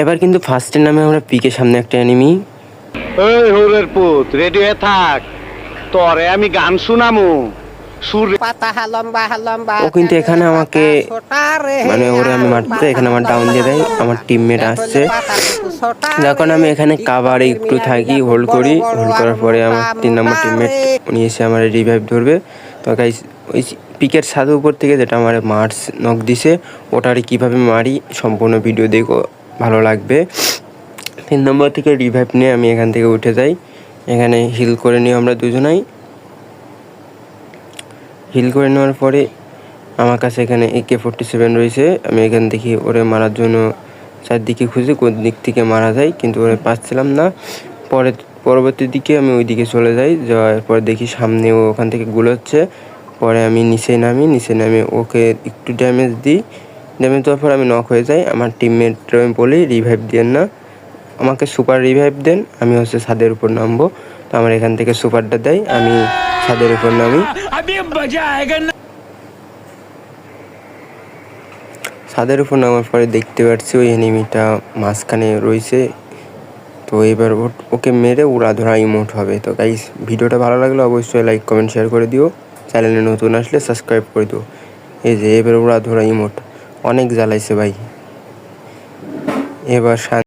এবার কিন্তু ফার্স্টের নামে আমরা পিকের সামনে একটা এনিমি। ওই হোরের পুত রেডি হয়ে থাক, তোরে আমি গান শুনামু। ও কিন্তু এখানে আমাকে মানে ওরে আমি মারতে এখানে আমার ডাউন দিয়ে দেয়। আমার টিমমেট আসছে, যখন আমি এখানে কাভারে একটু থাকি, হোল্ড করি, হোল্ড করার পরে আমার 3 নম্বর টিমমেট উনি এসে আমার রিভাইভ ধরবে। তো গাইস ওই পিকের ছাদের উপর থেকে যেটা আমার মার্স নক দিছে ওটারে কীভাবে মারি সম্পূর্ণ ভিডিও দেখো, ভালো লাগবে। 3 নম্বর থেকে রিভাইভ নিয়ে আমি এখান থেকে উঠে যাই, এখানে হিল করে নিই আমরা দুজনাই। হিল করে নেওয়ার পরে আমার কাছে এখানে AK-47 রয়েছে। আমি এখান থেকে ওরে মারার জন্য চারদিকে খুঁজে কোন দিক থেকে মারা যায়, কিন্তু ওরে পাচ্ছিলাম না। পরবর্তী দিকে আমি ওই দিকে চলে যাই, যাওয়ার পর দেখি সামনে ও ওখান থেকে গুলোচ্ছে। পরে আমি নিচে নামি ওকে একটু ড্যামেজ দিই। ড্যামেজ দেওয়ার পর আমি নক হয়ে যাই। আমার টিমমেটরা আমি বলি রিভাইভ দেন না, আমাকে সুপার রিভাইভ দেন, আমি ছাদের উপর নামবো। তো আমার এখান থেকে সুপারটা দেয়, আমি ছাদের উপর নামি। ছাদের উপর নামার পরে দেখতে পাচ্ছি ওই এনিমিটা মাঝখানে রয়েছে। তো এবার ওকে মেরে উড়াধরা ইমোট হবে। তো গাইস ভিডিওটা ভালো লাগলে অবশ্যই লাইক কমেন্ট শেয়ার করে দিও, চ্যানেলে নতুন আসলে সাবস্ক্রাইব করে দিও। এই যে এবার উড়াধরা ইমোট অনেক জ্বালাইছে ভাই। এবার